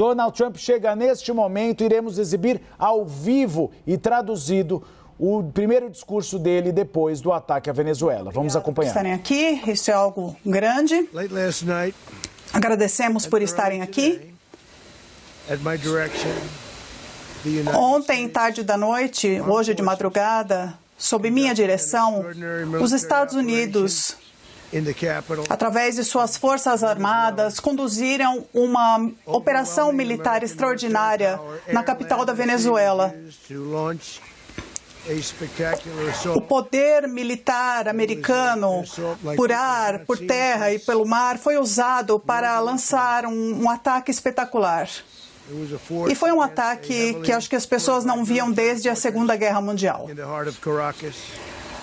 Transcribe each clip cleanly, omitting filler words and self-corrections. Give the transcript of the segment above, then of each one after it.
Donald Trump chega neste momento, iremos exibir ao vivo e traduzido o primeiro discurso dele depois do ataque à Venezuela. Vamos acompanhar. Estarem aqui, isso é algo grande. Agradecemos por estarem aqui. Ontem, tarde da noite, hoje de madrugada, sob minha direção, os Estados Unidos, através de suas forças armadas, conduziram uma operação militar extraordinária na capital da Venezuela. O poder militar americano, por ar, por terra e pelo mar, foi usado para lançar um ataque espetacular. E foi um ataque que acho que as pessoas não viam desde a Segunda Guerra Mundial.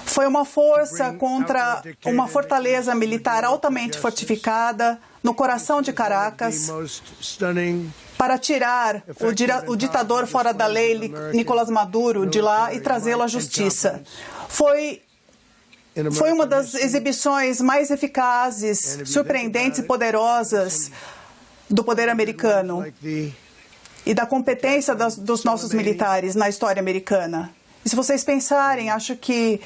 Foi uma força contra uma fortaleza militar altamente fortificada no coração de Caracas para tirar o ditador fora da lei, Nicolás Maduro, de lá e trazê-lo à justiça. Foi uma das exibições mais eficazes, surpreendentes e poderosas do poder americano e da competência dos nossos militares na história americana. E se vocês pensarem, acho que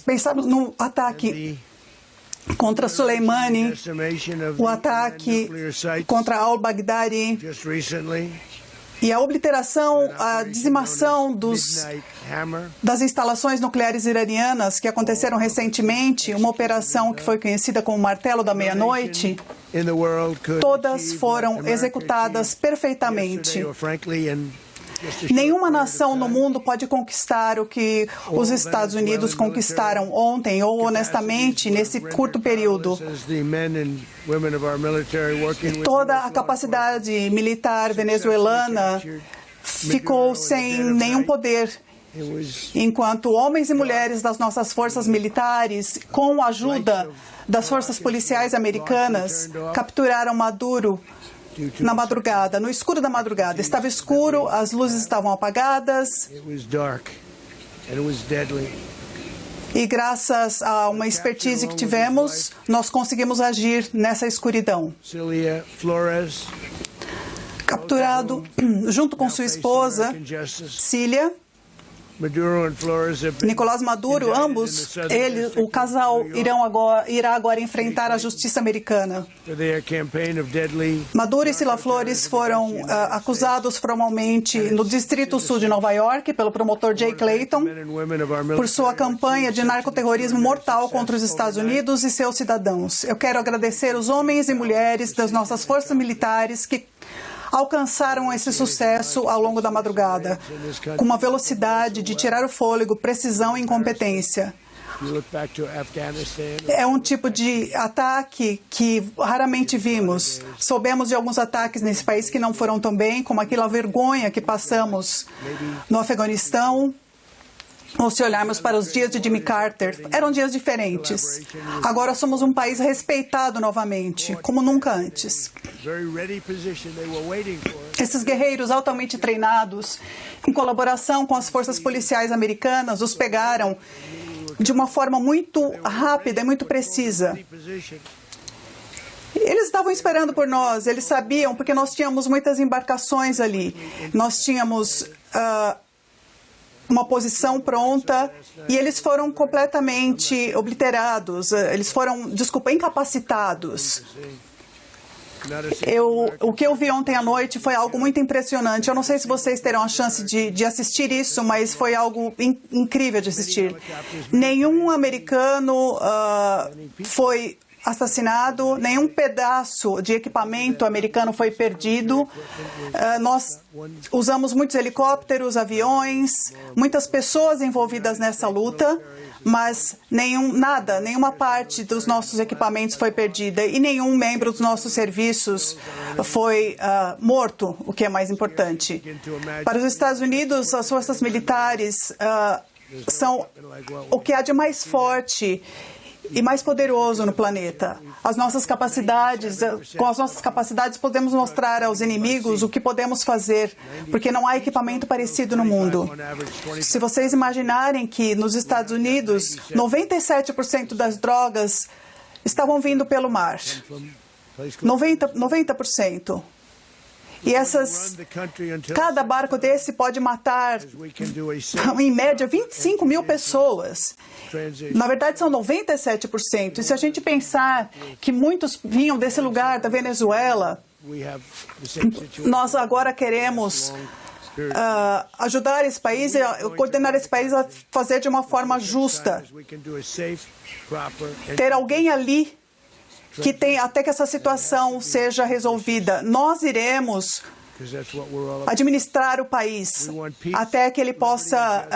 pensamos no ataque contra Soleimani, o ataque contra al-Baghdadi e a obliteração, a dizimação das instalações nucleares iranianas que aconteceram recentemente, uma operação que foi conhecida como Martelo da Meia-Noite, todas foram executadas perfeitamente. Nenhuma nação no mundo pode conquistar o que os Estados Unidos conquistaram ontem ou honestamente nesse curto período. Toda a capacidade militar venezuelana ficou sem nenhum poder, enquanto homens e mulheres das nossas forças militares, com a ajuda das forças policiais americanas, capturaram Maduro na madrugada, no escuro da madrugada. Estava escuro, as luzes estavam apagadas. E graças a uma expertise que tivemos, nós conseguimos agir nessa escuridão. Capturado junto com sua esposa, Cília, Nicolás Maduro, ambos, o casal, irá agora enfrentar a justiça americana. Maduro e Cília Flores foram acusados formalmente no Distrito Sul de Nova York pelo promotor Jay Clayton por sua campanha de narcoterrorismo mortal contra os Estados Unidos e seus cidadãos. Eu quero agradecer os homens e mulheres das nossas forças militares que alcançaram esse sucesso ao longo da madrugada, com uma velocidade de tirar o fôlego, precisão e incompetência. É um tipo de ataque que raramente vimos. Soubemos de alguns ataques nesse país que não foram tão bem, como aquela vergonha que passamos no Afeganistão. Ou se olharmos para os dias de Jimmy Carter, eram dias diferentes. Agora somos um país respeitado novamente, como nunca antes. Esses guerreiros altamente treinados, em colaboração com as forças policiais americanas, os pegaram de uma forma muito rápida e muito precisa. Eles estavam esperando por nós, eles sabiam, porque nós tínhamos muitas embarcações ali. Nós tínhamos uma posição pronta e eles foram completamente obliterados, eles foram, incapacitados. O que eu vi ontem à noite foi algo muito impressionante. Eu não sei se vocês terão a chance de assistir isso, mas foi algo incrível de assistir. Nenhum americano foi assassinado, nenhum pedaço de equipamento americano foi perdido. Nós usamos muitos helicópteros, aviões, muitas pessoas envolvidas nessa luta, mas nenhuma parte dos nossos equipamentos foi perdida e nenhum membro dos nossos serviços foi morto, o que é mais importante. Para os Estados Unidos, as forças militares são o que há de mais forte e mais poderoso no planeta. Com as nossas capacidades podemos mostrar aos inimigos o que podemos fazer, porque não há equipamento parecido no mundo. Se vocês imaginarem que nos Estados Unidos, 97% das drogas estavam vindo pelo mar. 90%. E cada barco desse pode matar, em média, 25 mil pessoas. Na verdade, são 97%. E se a gente pensar que muitos vinham desse lugar, da Venezuela, nós agora queremos ajudar esse país e coordenar esse país a fazer de uma forma justa. Ter alguém ali que tem até que essa situação seja resolvida. Nós iremos administrar o país até que ele possa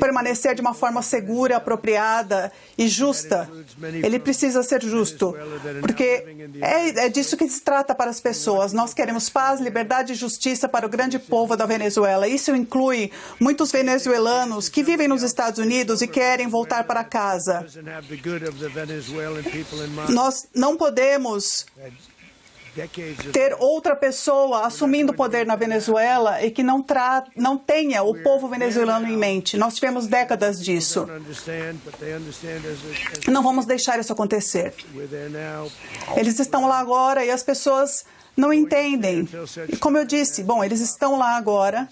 permanecer de uma forma segura, apropriada e justa. Ele precisa ser justo, porque é disso que se trata para as pessoas. Nós queremos paz, liberdade e justiça para o grande povo da Venezuela. Isso inclui muitos venezuelanos que vivem nos Estados Unidos e querem voltar para casa. Nós não podemos ter outra pessoa assumindo o poder na Venezuela e que não tenha o povo venezuelano em mente. Nós tivemos décadas disso. Não vamos deixar isso acontecer. Eles estão lá agora e as pessoas não entendem. E como eu disse, eles estão lá agora.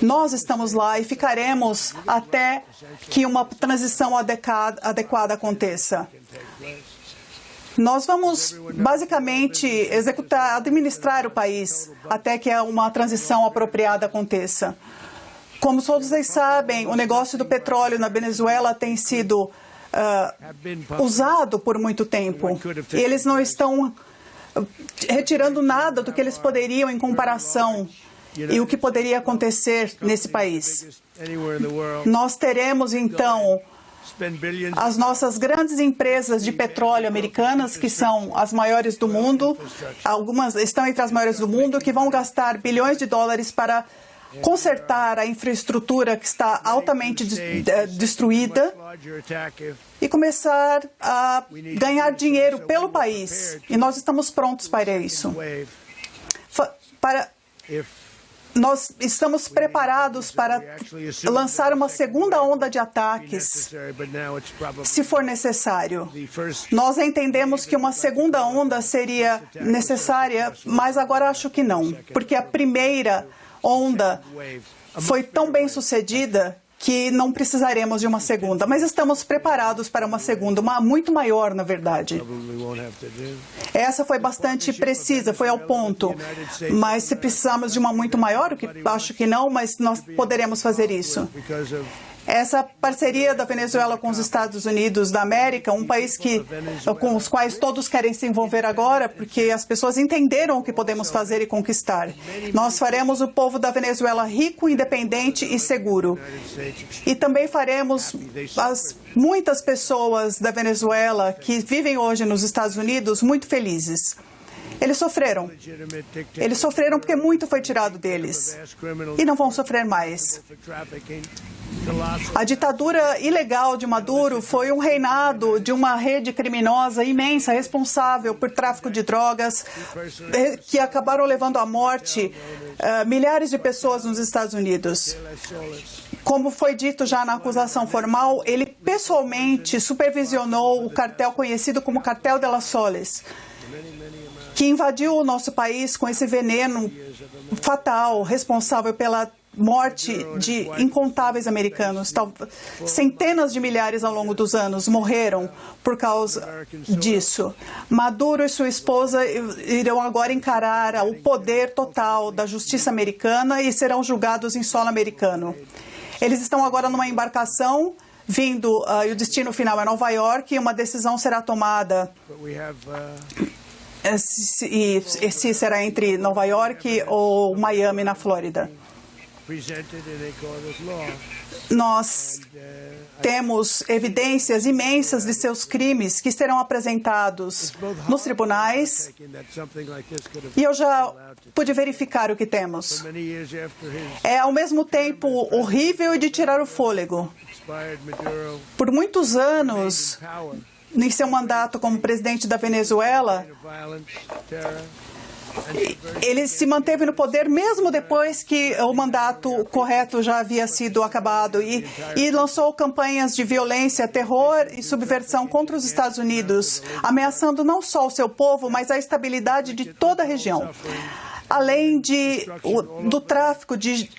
Nós estamos lá e ficaremos até que uma transição adequada aconteça. Nós vamos, basicamente, administrar o país até que uma transição apropriada aconteça. Como todos vocês sabem, o negócio do petróleo na Venezuela tem sido usado por muito tempo. E eles não estão retirando nada do que eles poderiam em comparação e o que poderia acontecer nesse país. Nós teremos, então, as nossas grandes empresas de petróleo americanas, que são as maiores do mundo, algumas estão entre as maiores do mundo, que vão gastar bilhões de dólares para consertar a infraestrutura que está altamente destruída e começar a ganhar dinheiro pelo país. E nós estamos prontos para isso. Nós estamos preparados para lançar uma segunda onda de ataques, se for necessário. Nós entendemos que uma segunda onda seria necessária, mas agora acho que não, porque a primeira onda foi tão bem sucedida que não precisaremos de uma segunda, mas estamos preparados para uma segunda, uma muito maior, na verdade. Essa foi bastante precisa, foi ao ponto, mas se precisamos de uma muito maior, o que acho que não, mas nós poderemos fazer isso. Essa parceria da Venezuela com os Estados Unidos da América, um país com os quais todos querem se envolver agora, porque as pessoas entenderam o que podemos fazer e conquistar. Nós faremos o povo da Venezuela rico, independente e seguro. E também faremos muitas pessoas da Venezuela que vivem hoje nos Estados Unidos muito felizes. Eles sofreram. Eles sofreram porque muito foi tirado deles. E não vão sofrer mais. A ditadura ilegal de Maduro foi um reinado de uma rede criminosa imensa, responsável por tráfico de drogas, que acabaram levando à morte milhares de pessoas nos Estados Unidos. Como foi dito já na acusação formal, ele pessoalmente supervisionou o cartel conhecido como Cartel de las Soles, que invadiu o nosso país com esse veneno fatal, responsável pela morte de incontáveis americanos. Centenas de milhares ao longo dos anos morreram por causa disso. Maduro e sua esposa irão agora encarar o poder total da justiça americana e serão julgados em solo americano. Eles estão agora numa embarcação vindo, e o destino final é Nova York, e uma decisão será tomada se será entre Nova York ou Miami, na Flórida. Nós temos evidências imensas de seus crimes que serão apresentados nos tribunais e eu já pude verificar o que temos. É ao mesmo tempo horrível e de tirar o fôlego. Por muitos anos, em seu mandato como presidente da Venezuela, Ele se manteve no poder mesmo depois que o mandato correto já havia sido acabado e lançou campanhas de violência, terror e subversão contra os Estados Unidos, ameaçando não só o seu povo, mas a estabilidade de toda a região. Além do tráfico de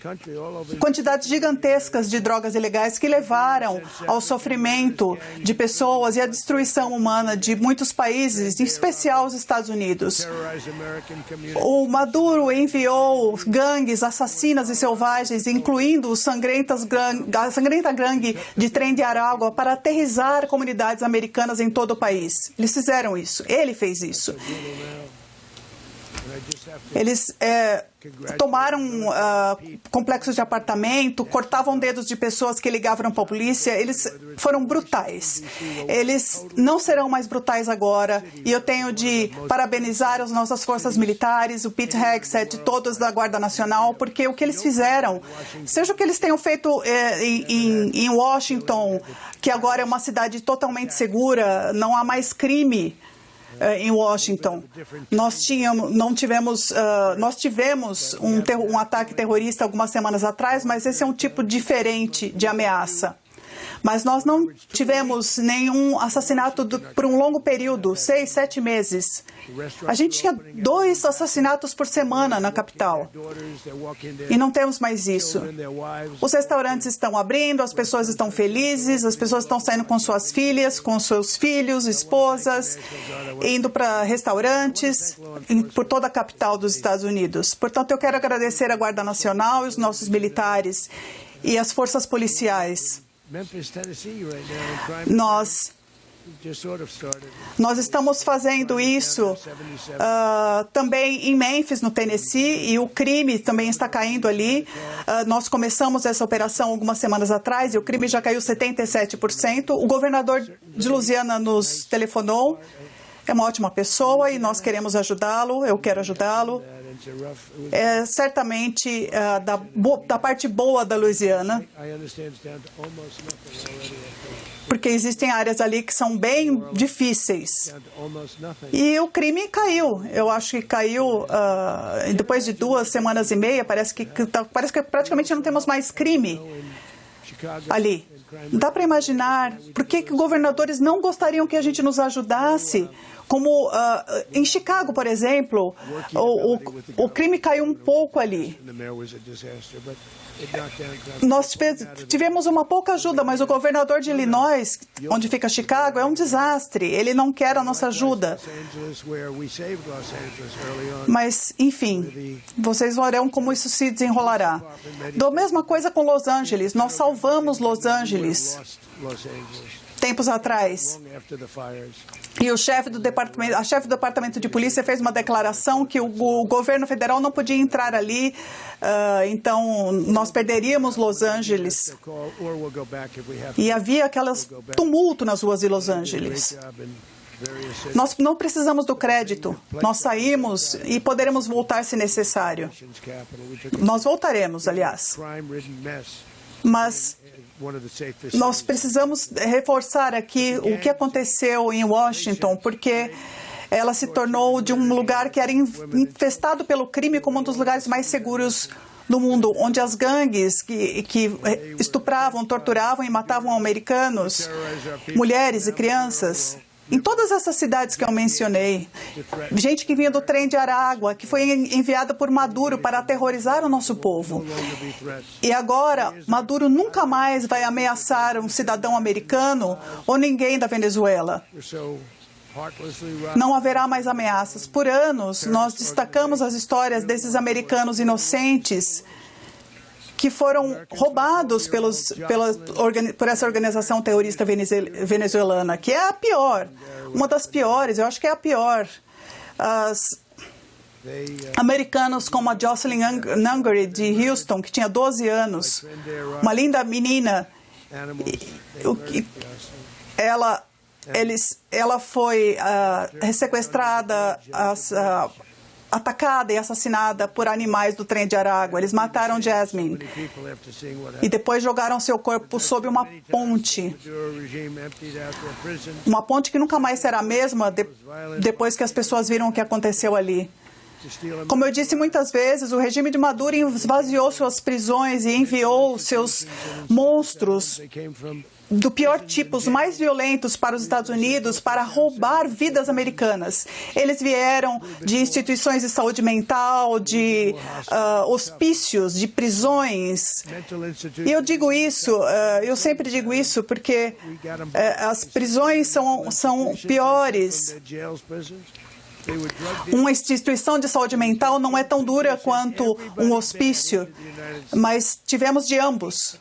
quantidades gigantescas de drogas ilegais que levaram ao sofrimento de pessoas e à destruição humana de muitos países, em especial os Estados Unidos. O Maduro enviou gangues assassinas e selvagens, incluindo a sangrenta gangue de Trem de Aragua, para aterrissar comunidades americanas em todo o país. Eles fizeram isso. Ele fez isso. Eles tomaram complexos de apartamento, cortavam dedos de pessoas que ligavam para a polícia. Eles foram brutais. Eles não serão mais brutais agora. E eu tenho de parabenizar as nossas forças militares, o Pete Hegseth, todos da Guarda Nacional, porque o que eles fizeram, seja o que eles tenham feito em Washington, que agora é uma cidade totalmente segura, não há mais crime em Washington. Nós tivemos um ataque terrorista algumas semanas atrás, mas esse é um tipo diferente de ameaça. Mas nós não tivemos nenhum assassinato por um longo período, 6, 7 meses. A gente tinha 2 assassinatos por semana na capital. E não temos mais isso. Os restaurantes estão abrindo, as pessoas estão felizes, as pessoas estão saindo com suas filhas, com seus filhos, esposas, indo para restaurantes por toda a capital dos Estados Unidos. Portanto, eu quero agradecer à Guarda Nacional e os nossos militares e as forças policiais. Nós estamos fazendo isso também em Memphis, no Tennessee, e o crime também está caindo ali. Nós começamos essa operação algumas semanas atrás e o crime já caiu 77%. O governador de Louisiana nos telefonou. É uma ótima pessoa e nós queremos ajudá-lo, eu quero ajudá-lo. É certamente da parte boa da Louisiana, porque existem áreas ali que são bem difíceis. E o crime caiu. Eu acho que caiu depois de 2 semanas e meia. Parece que praticamente não temos mais crime ali. Dá para imaginar por que governadores não gostariam que a gente nos ajudasse? Como em Chicago, por exemplo, o crime caiu um pouco ali. Nós tivemos uma pouca ajuda, mas o governador de Illinois, onde fica Chicago, é um desastre. Ele não quer a nossa ajuda. Mas, enfim, vocês verão como isso se desenrolará. Da mesma coisa com Los Angeles. Nós salvamos Los Angeles tempos atrás. E a chefe do departamento de polícia fez uma declaração que o governo federal não podia entrar ali, então nós perderíamos Los Angeles. E havia aquelas tumulto nas ruas de Los Angeles. Nós não precisamos do crédito. Nós saímos e poderemos voltar se necessário. Nós voltaremos, aliás. Mas nós precisamos reforçar aqui o que aconteceu em Washington, porque ela se tornou de um lugar que era infestado pelo crime como um dos lugares mais seguros do mundo, onde as gangues que estupravam, torturavam e matavam americanos, mulheres e crianças. Em todas essas cidades que eu mencionei, gente que vinha do Trem de Aragua, que foi enviada por Maduro para aterrorizar o nosso povo. E agora, Maduro nunca mais vai ameaçar um cidadão americano ou ninguém da Venezuela. Não haverá mais ameaças. Por anos, nós destacamos as histórias desses americanos inocentes que foram roubados por essa organização terrorista venezuelana, que é a pior, uma das piores, eu acho que é a pior. Americanos como a Jocelyn Nungery, de Houston, que tinha 12 anos, uma linda menina, ela foi sequestrada, atacada e assassinada por animais do Trem de Aragua. Eles mataram Jasmine e depois jogaram seu corpo sob uma ponte. Uma ponte que nunca mais será a mesma depois que as pessoas viram o que aconteceu ali. Como eu disse muitas vezes, o regime de Maduro esvaziou suas prisões e enviou seus monstros do pior tipo, os mais violentos para os Estados Unidos, para roubar vidas americanas. Eles vieram de instituições de saúde mental, de hospícios, de prisões. E eu digo isso, eu sempre digo isso, porque as prisões são piores. Uma instituição de saúde mental não é tão dura quanto um hospício, mas tivemos de ambos.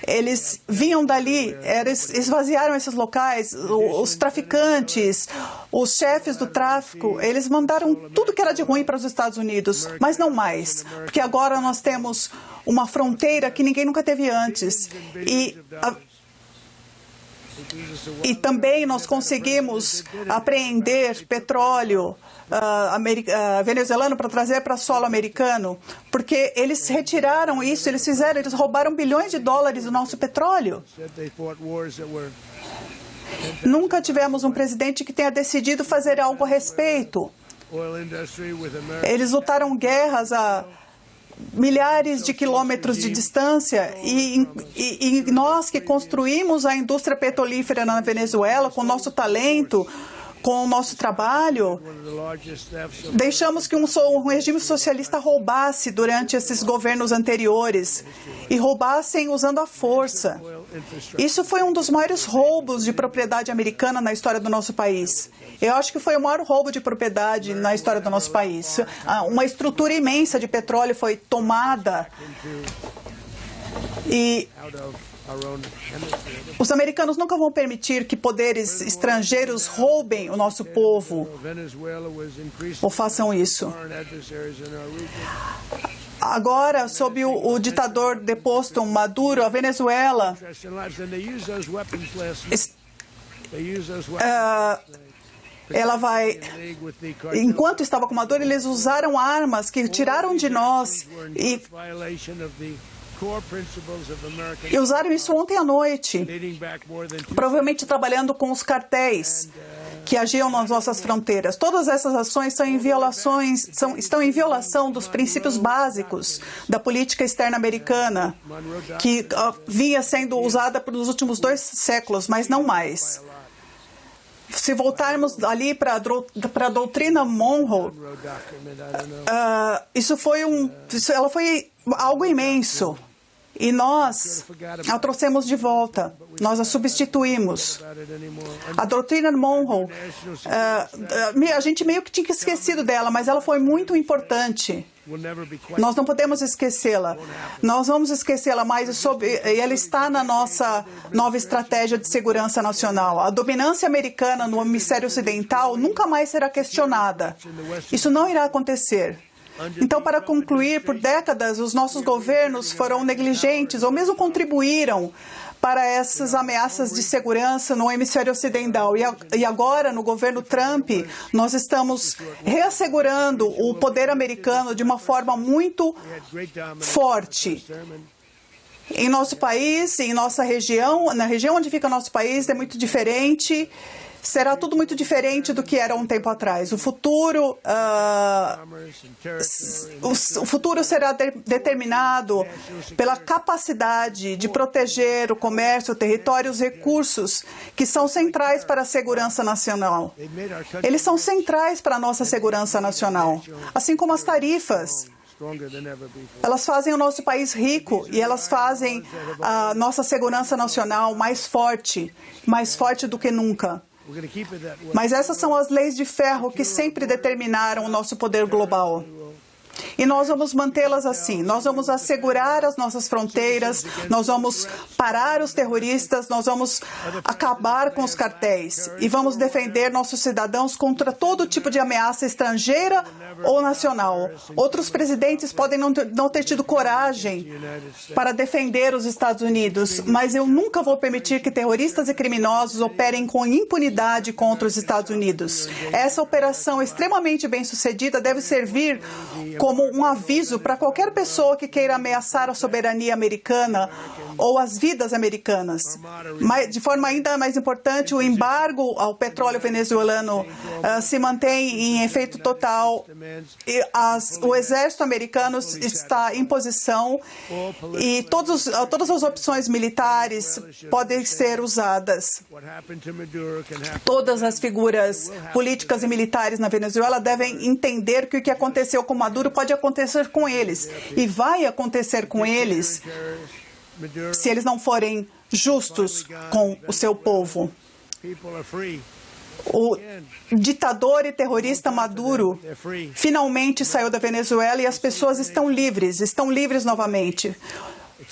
Eles vinham dali, esvaziaram esses locais, os traficantes, os chefes do tráfico, eles mandaram tudo que era de ruim para os Estados Unidos, mas não mais, porque agora nós temos uma fronteira que ninguém nunca teve antes. E também nós conseguimos apreender petróleo venezuelano para trazer para solo americano, porque eles retiraram isso, eles roubaram bilhões de dólares do nosso petróleo. Nunca tivemos um presidente que tenha decidido fazer algo a respeito. Eles lutaram guerras a milhares de quilômetros de distância e nós que construímos a indústria petrolífera na Venezuela com o nosso talento, com o nosso trabalho, deixamos que um regime socialista roubasse durante esses governos anteriores e roubassem usando a força. Isso foi um dos maiores roubos de propriedade americana na história do nosso país. Eu acho que foi o maior roubo de propriedade na história do nosso país. Uma estrutura imensa de petróleo foi tomada e os americanos nunca vão permitir que poderes estrangeiros roubem o nosso povo ou façam isso. Agora, sob o ditador deposto Maduro, a Venezuela ela vai... Enquanto estava com Maduro, eles usaram armas que tiraram de nós e usaram isso ontem à noite, provavelmente trabalhando com os cartéis que agiam nas nossas fronteiras. Todas essas ações estão em violação dos princípios básicos da política externa americana, que vinha sendo usada pelos últimos 2 séculos, mas não mais. Se voltarmos ali para a doutrina Monroe, ela foi algo imenso. E nós a trouxemos de volta, nós a substituímos. A doutrina Monroe, a gente meio que tinha esquecido dela, mas ela foi muito importante. Nós não podemos esquecê-la. Nós vamos esquecê-la mais e ela está na nossa nova estratégia de segurança nacional. A dominância americana no hemisfério ocidental nunca mais será questionada. Isso não irá acontecer. Então, para concluir, por décadas, os nossos governos foram negligentes ou mesmo contribuíram para essas ameaças de segurança no hemisfério ocidental. E agora, no governo Trump, nós estamos reassegurando o poder americano de uma forma muito forte. Em nosso país, em nossa região, na região onde fica nosso país, é muito diferente. Será tudo muito diferente do que era um tempo atrás. O futuro será determinado pela capacidade de proteger o comércio, o território, os recursos que são centrais para a segurança nacional. Eles são centrais para a nossa segurança nacional, assim como as tarifas. Elas fazem o nosso país rico e elas fazem a nossa segurança nacional mais forte do que nunca. Mas essas são as leis de ferro que sempre determinaram o nosso poder global. E nós vamos mantê-las assim. Nós vamos assegurar as nossas fronteiras, nós vamos parar os terroristas, nós vamos acabar com os cartéis e vamos defender nossos cidadãos contra todo tipo de ameaça estrangeira ou nacional. Outros presidentes podem não ter tido coragem para defender os Estados Unidos, mas eu nunca vou permitir que terroristas e criminosos operem com impunidade contra os Estados Unidos. Essa operação extremamente bem-sucedida deve servir como como um aviso para qualquer pessoa que queira ameaçar a soberania americana ou as vidas americanas. Mas, de forma ainda mais importante, o embargo ao petróleo venezuelano se mantém em efeito total. E o exército americano está em posição e todas as opções militares podem ser usadas. Todas as figuras políticas e militares na Venezuela devem entender que o que aconteceu com Maduro pode acontecer com eles e vai acontecer com eles se eles não forem justos com o seu povo. O ditador e terrorista Maduro finalmente saiu da Venezuela e as pessoas estão livres novamente.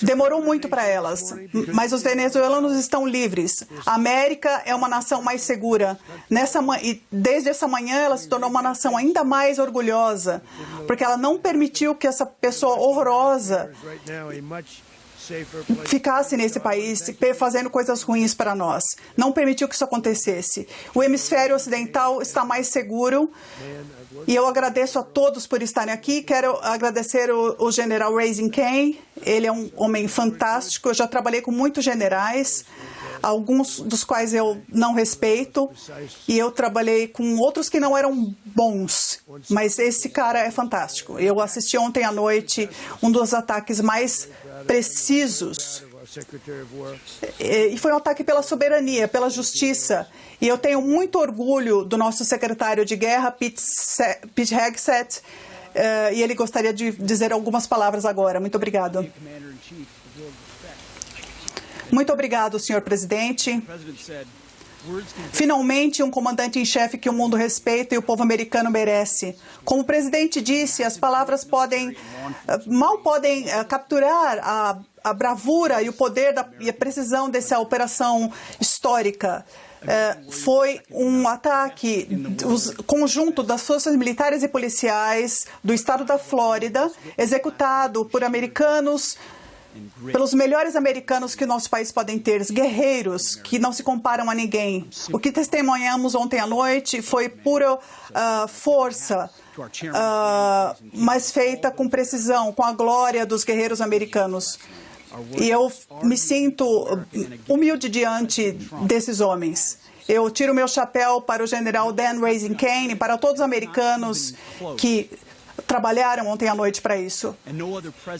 Demorou muito para elas, mas os venezuelanos estão livres. A América é uma nação mais segura. E desde essa manhã ela se tornou uma nação ainda mais orgulhosa, porque ela não permitiu que essa pessoa horrorosa ficasse nesse país fazendo coisas ruins para nós. Não permitiu que isso acontecesse. O hemisfério ocidental está mais seguro e eu agradeço a todos por estarem aqui. Quero agradecer o general Raising Cane. Ele é um homem fantástico. Eu já trabalhei com muitos generais, alguns dos quais eu não respeito, e eu trabalhei com outros que não eram bons, mas esse cara é fantástico. Eu assisti ontem à noite um dos ataques mais precisos, e foi um ataque pela soberania, pela justiça, e eu tenho muito orgulho do nosso secretário de guerra, Pete Hegseth, e ele gostaria de dizer algumas palavras agora. Muito obrigado. Muito obrigado, senhor presidente. Finalmente, um comandante-em-chefe que o mundo respeita e o povo americano merece. Como o presidente disse, as palavras mal podem capturar a bravura e o poder e a precisão dessa operação histórica. Foi um ataque conjunto das forças militares e policiais do estado da Flórida, executado por americanos, pelos melhores americanos que nosso país podem ter, guerreiros que não se comparam a ninguém. O que testemunhamos ontem à noite foi pura força, mas feita com precisão, com a glória dos guerreiros americanos. E eu me sinto humilde diante desses homens. Eu tiro meu chapéu para o general Dan Raising Cane, para todos os americanos que trabalharam ontem à noite para isso.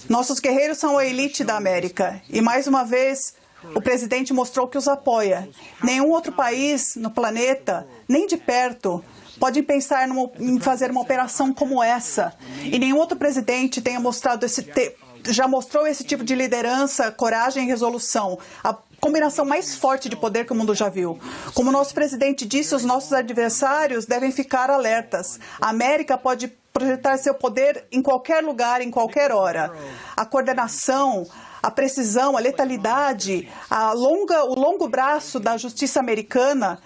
Nossos guerreiros são a elite da América. E, mais uma vez, o presidente mostrou que os apoia. Nenhum outro país no planeta, nem de perto, pode pensar em fazer uma operação como essa. E nenhum outro presidente já mostrou esse tipo de liderança, coragem e resolução. A combinação mais forte de poder que o mundo já viu. Como o nosso presidente disse, os nossos adversários devem ficar alertas. A América pode projetar seu poder em qualquer lugar, em qualquer hora. A coordenação, a precisão, a letalidade, o longo braço da justiça americana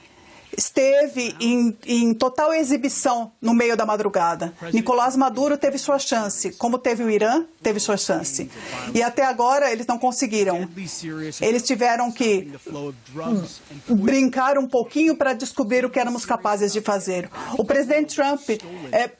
esteve em total exibição no meio da madrugada. Nicolás Maduro teve sua chance, como teve o Irã, teve sua chance. E até agora eles não conseguiram. Eles tiveram que brincar um pouquinho para descobrir o que éramos capazes de fazer. O presidente Trump é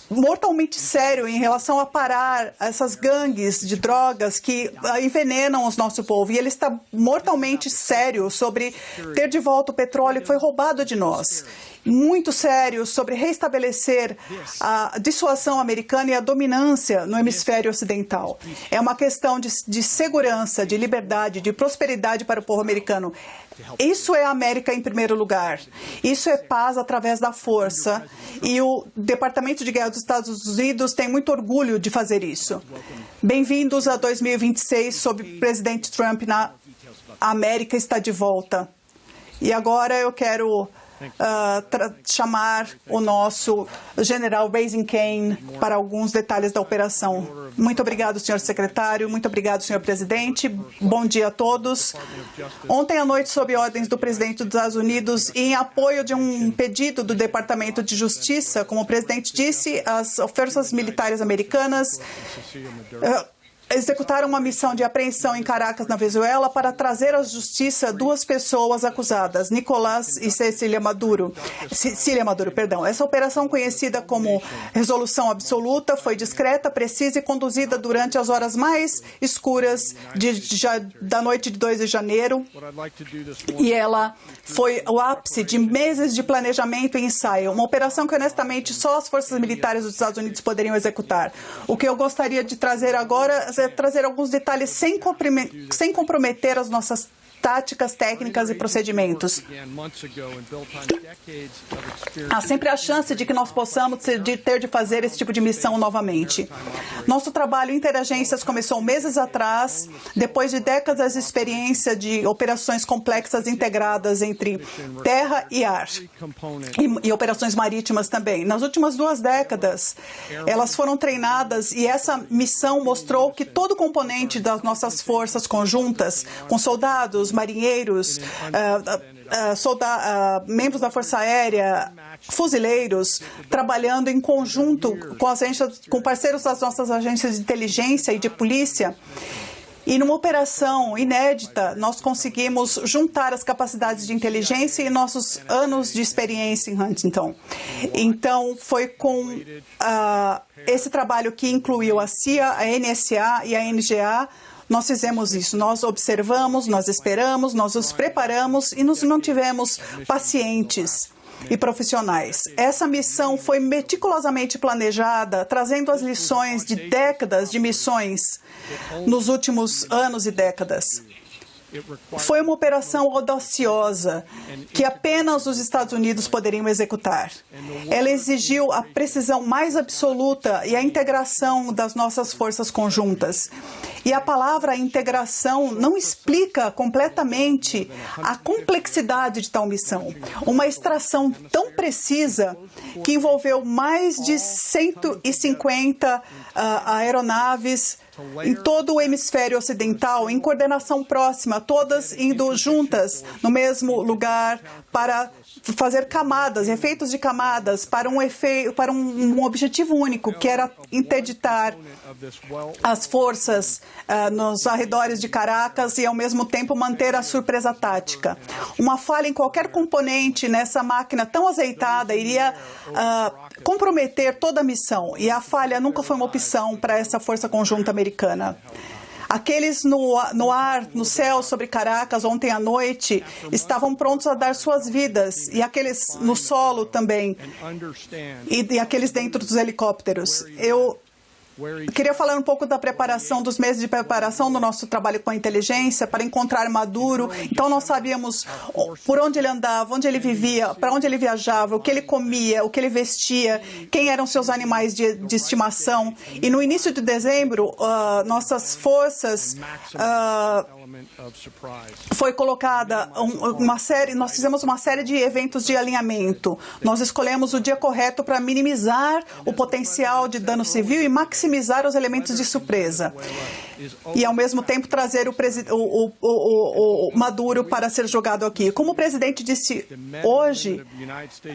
mortalmente sério em relação a parar essas gangues de drogas que envenenam o nosso povo. E ele está mortalmente sério sobre ter de volta o petróleo que foi roubado de nós. Muito sério sobre restabelecer a dissuasão americana e a dominância no hemisfério ocidental. É uma questão de segurança, de liberdade, de prosperidade para o povo americano. Isso é a América em primeiro lugar. Isso é paz através da força. E o Departamento de Guerra dos Estados Unidos tem muito orgulho de fazer isso. Bem-vindos a 2026 sob o presidente Trump. A América está de volta. E agora eu quero chamar o nosso general Raising Cane para alguns detalhes da operação. Muito obrigado, senhor secretário. Muito obrigado, senhor presidente. Bom dia a todos. Ontem à noite, sob ordens do presidente dos Estados Unidos e em apoio de um pedido do Departamento de Justiça, como o presidente disse, as forças militares americanas executaram uma missão de apreensão em Caracas, na Venezuela, para trazer à justiça 2 pessoas acusadas, Nicolás e Cecília Maduro. Essa operação, conhecida como Resolução Absoluta, foi discreta, precisa e conduzida durante as horas mais escuras da noite de 2 de janeiro. E ela foi o ápice de meses de planejamento e ensaio. Uma operação que, honestamente, só as forças militares dos Estados Unidos poderiam executar. O que eu gostaria de trazer agora é trazer alguns detalhes sem comprometer as nossas táticas, técnicas e procedimentos. Há sempre a chance de que nós possamos ter de fazer esse tipo de missão novamente. Nosso trabalho em interagências começou meses atrás, depois de décadas de experiência de operações complexas integradas entre terra e ar, e operações marítimas também. Nas últimas 2 décadas, elas foram treinadas e essa missão mostrou que todo componente das nossas forças conjuntas, com soldados, marinheiros, membros da Força Aérea, fuzileiros, trabalhando em conjunto com parceiros das nossas agências de inteligência e de polícia. E numa operação inédita, nós conseguimos juntar as capacidades de inteligência e nossos anos de experiência em Huntington. Então, foi com esse trabalho que incluiu a CIA, a NSA e a NGA. Nós fizemos isso, nós observamos, nós esperamos, nós os preparamos e nos mantivemos pacientes e profissionais. Essa missão foi meticulosamente planejada, trazendo as lições de décadas de missões nos últimos anos e décadas. Foi uma operação audaciosa que apenas os Estados Unidos poderiam executar. Ela exigiu a precisão mais absoluta e a integração das nossas forças conjuntas. E a palavra integração não explica completamente a complexidade de tal missão. Uma extração tão precisa que envolveu mais de 150 aeronaves em todo o hemisfério ocidental, em coordenação próxima, todas indo juntas no mesmo lugar para fazer camadas, efeitos de camadas, para um objetivo único, que era interditar as forças nos arredores de Caracas e, ao mesmo tempo, manter a surpresa tática. Uma falha em qualquer componente nessa máquina tão azeitada iria comprometer toda a missão, e a falha nunca foi uma opção para essa força conjunta americana. Aqueles no ar, no céu sobre Caracas ontem à noite estavam prontos a dar suas vidas, e aqueles no solo também, e aqueles dentro dos helicópteros. Eu queria falar um pouco da preparação, dos meses de preparação do nosso trabalho com a inteligência para encontrar Maduro. Então, nós sabíamos por onde ele andava, onde ele vivia, para onde ele viajava, o que ele comia, o que ele vestia, quem eram seus animais de estimação. E no início de dezembro, nossas forças foi colocada nós fizemos uma série de eventos de alinhamento. Nós escolhemos o dia correto para minimizar o potencial de dano civil e maximizar os elementos de surpresa. E, ao mesmo tempo, trazer o Maduro para ser jogado aqui. Como o presidente disse hoje,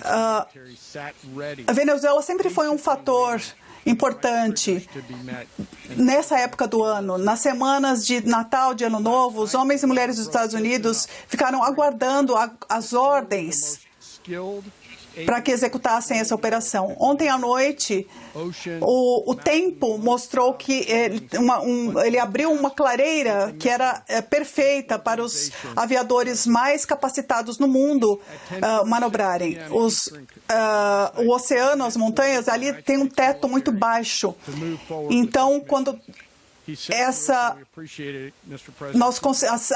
a Venezuela sempre foi um fator importante nessa época do ano. Nas semanas de Natal, de Ano Novo, os homens e mulheres dos Estados Unidos ficaram aguardando as ordens para que executassem essa operação. Ontem à noite, o tempo mostrou que ele abriu uma clareira que era perfeita para os aviadores mais capacitados no mundo manobrarem. O oceano, as montanhas, ali tem um teto muito baixo. Então, quando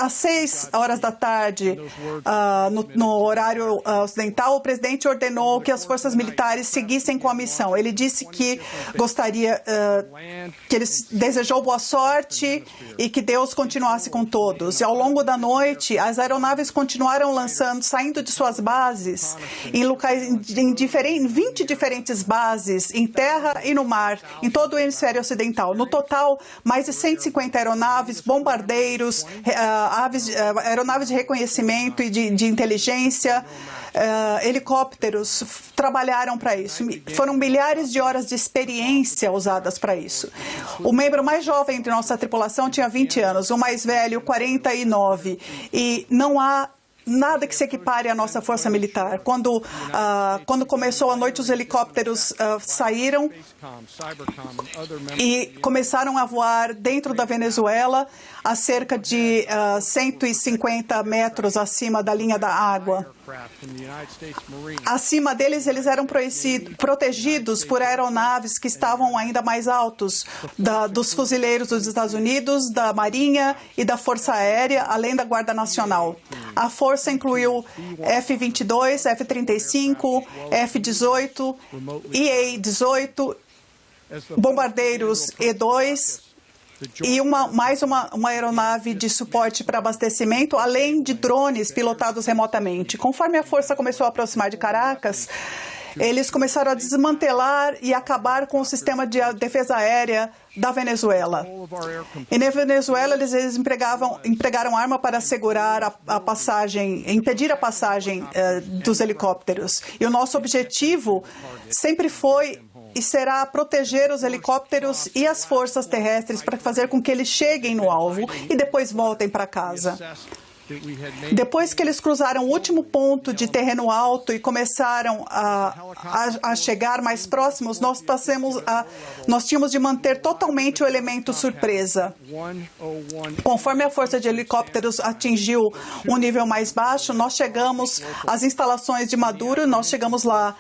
às 6 horas da tarde, no horário ocidental, o presidente ordenou que as forças militares seguissem com a missão. Ele disse que que ele desejou boa sorte e que Deus continuasse com todos. E, ao longo da noite, as aeronaves continuaram saindo de suas bases em 20 diferentes bases, em terra e no mar, em todo o hemisfério ocidental. No total, mais de 150 aeronaves, bombardeiros, aeronaves de reconhecimento e de inteligência, helicópteros trabalharam para isso. Foram milhares de horas de experiência usadas para isso. O membro mais jovem entre nossa tripulação tinha 20 anos, o mais velho 49. E não há nada que se equipare à nossa força militar. Quando começou a noite, os helicópteros saíram e começaram a voar dentro da Venezuela, a cerca de 150 metros acima da linha da água. Acima deles, eles eram protegidos por aeronaves que estavam ainda mais altos, dos fuzileiros dos Estados Unidos, da Marinha e da Força Aérea, além da Guarda Nacional. A força incluiu F-22, F-35, F-18, EA-18, bombardeiros E-2, e mais uma aeronave de suporte para abastecimento, além de drones pilotados remotamente. Conforme a força começou a aproximar de Caracas, eles começaram a desmantelar e acabar com o sistema de defesa aérea da Venezuela. E na Venezuela, eles empregaram arma para assegurar a passagem, impedir a passagem dos helicópteros. E o nosso objetivo sempre foi e será proteger os helicópteros e as forças terrestres para fazer com que eles cheguem no alvo e depois voltem para casa. Depois que eles cruzaram o último ponto de terreno alto e começaram a chegar mais próximos, nós tínhamos de manter totalmente o elemento surpresa. Conforme a força de helicópteros atingiu um nível mais baixo, nós chegamos às instalações de Maduro, nós chegamos lá